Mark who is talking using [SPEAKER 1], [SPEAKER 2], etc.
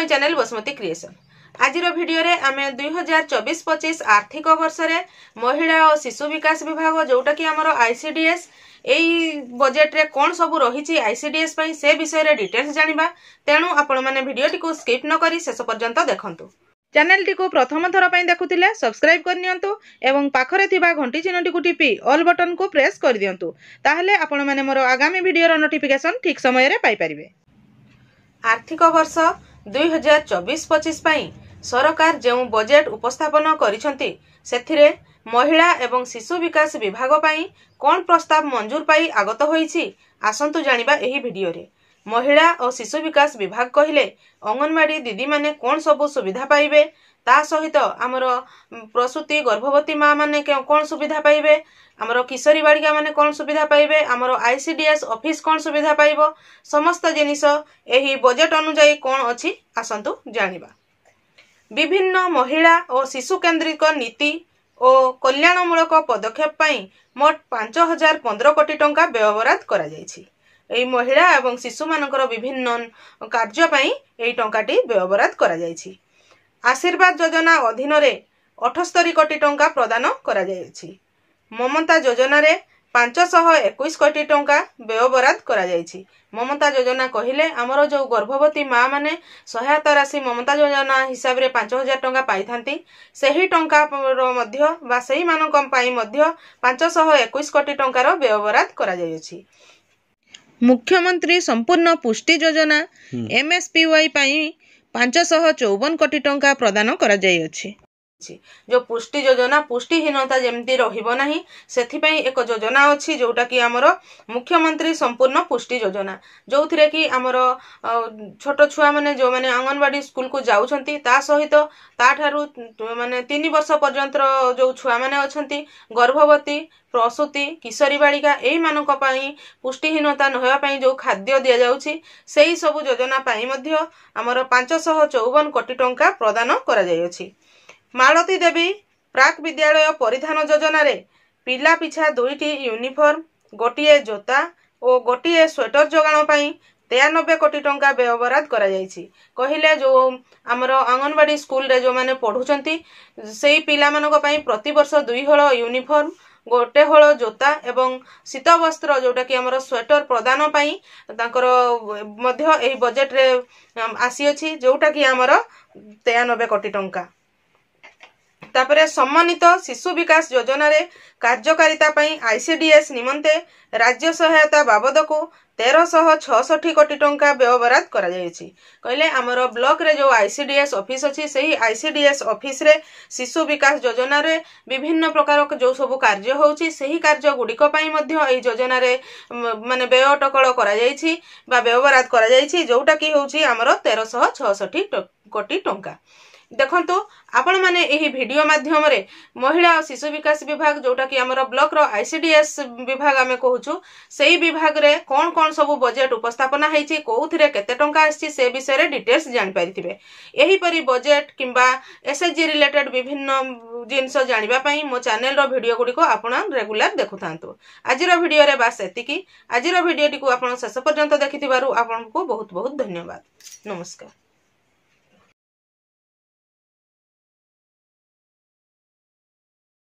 [SPEAKER 1] My channel Basumati creation. आज video रे आमे 2024-25 आर्थिक वर्ष रे महिला और शिशु विकास विभाग जोटा कि आमर आईसीडीएस एई बजेट रे कौन सब रही आईसीडीएस पई से विषय रे डिटेल्स जानिबा। तेणु आपण माने वीडियो टी को स्किप न करी शेष पर्यंत देखंतु। चैनल टी को प्रथम थर पई देखुतिले सब्सक्राइब कर नियंतु एवं पाखरे थिबा घंटी चिन्ह टी को टिपी ऑल बटन को प्रेस कर दियंतु। ताहले आपण माने मोर आगामी वीडियो रो नोटिफिकेशन ठीक समय रे पाई परिबे। आर्थिक वर्ष 2024-25 पई सरकार जो बजेट उपस्थापन करिसंती सेथिरे महिला एवं शिशु विकास विभाग पई कौन प्रस्ताव मंजूर पाई आगत होईछि आसंतु जानिबा एही वीडियो रे। महिला और शिशु विकास विभाग कहिले अंगनवाड़ी दीदी माने कौन सब सुविधा पाइबे, ता सहित आमर प्रसूति गर्भवती माँ माने कौन सुविधा पाइबे, आमर किशोरी बालिका माने कौन सुविधा पाइबे, आमर आईसीडीएस ऑफिस कौन सुविधा पाइबो, समस्त जिनिस एही बजेट अनुसार कौन अछि आसंतु जानिबा। विभिन्न महिला और शिशु केंद्रिक नीति और कल्याणमूलक पदक्षेप पई मोट 5015 कोटी टंका व्ययबराद करा जायछि। एई महिला एवं शिशु मानकर विभिन्न कार्य पई एई टंकाटी व्ययबराद करा जायछि। आशीर्वाद योजना अधीन रे 78 कोटी टंका प्रदान करा जायछि। ममता योजना रे 521 कोटी टंका व्ययबराद करा जायछि। ममता योजना कहिले आमर जो गर्भवती माँ माने सहायता राशि ममता योजना हिसाब रे 5000 टंका पाई थांती, सेही टंका मध्य बा सेही मानक पई मध्य 521 कोटी टंकार व्ययबराद करा जायछि। मुख्यमंत्री संपूर्ण पुष्टि योजना एमएसपीवाई पई 554 कोटी टंका प्रदान करा जायछि। जो पुष्टि योजना पुष्टिहीनता जमती रहिबो नाही सेथि पई एक योजना अछि जोटा कि हमरो मुख्यमंत्री संपूर्ण पुष्टि योजना, जोथिरे कि हमरो छोट छुआ माने जो माने अंगनवाड़ी स्कूल को जाउछंती ता सहित ता ठारू माने 3 वर्ष पर्यंत जो छुआ माने अछंती गर्भवती प्रसूति किशोरी बालिका एई मानक पई पुष्टिहीनता न होया पई जो खाद्य दिया जाउछि सेही सब योजना पई मध्य हमरो 554 कोटी टंका प्रदान करा जायछि। मालती देवी प्राक विद्यालय परिधान योजना रे पिला पिछा 2टी यूनिफॉर्म, गोटिए जोता और गोटिए स्वेटर जोगाण पई 93 कोटी टंका व्ययबराद करा जायछि। कहिले जो हमर आंगनवाड़ी स्कूल रे जो माने पढुचंती सेही पिला मानक पई प्रति वर्ष 2 हळ यूनिफॉर्म, गोटे हळ जोता एवं शीत वस्त्र जोटा कि हमर स्वेटर प्रदान पई तांकर मध्य एही बजेट रे आसी अछि जोटा कि हमर 93 कोटी टंका। तापरे सम्मानित शिशु विकास योजना रे कार्यकारिता पई आईसीडीएस निमंते राज्य सहायता बाबद को 1366 कोटी टंका व्ययबराद करा जायछि। कहले हमर ब्लॉक रे जो आईसीडीएस ऑफिस अछि सेही आईसीडीएस ऑफिस रे शिशु विकास योजना रे विभिन्न प्रकार जो सब कार्य होउछि सेही कार्य गुडी को पई मध्य एही योजना रे माने व्यय अटकल करा जायछि बा व्ययबराद करा जायछि जोटा कि होउछि हमर 1366 कोटी टंका। देखंतु आपण माने एही वीडियो माध्यम रे महिला और शिशु विकास विभाग जोटा कि हमर ब्लॉक रो आईसीडीएस विभाग आमे कहूछु सेही विभाग रे कोन कोन सब बजेट उपस्थापना हेछि कोउथिरे केते टंका आछि से विषय रे डिटेल्स जानि परिथिबे। एही परि बजेट किंबा एसएचजी रिलेटेड विभिन्न जिंस जानिबा पई मो चैनल रो वीडियो गुडी को आपण रेगुलर देखुथांतु। आजिरो वीडियो रे बास एतिकी। आजिरो वीडियो टी को आपण शेष पर्यंत देखिथिबारु आपण को बहुत बहुत धन्यवाद। नमस्कार।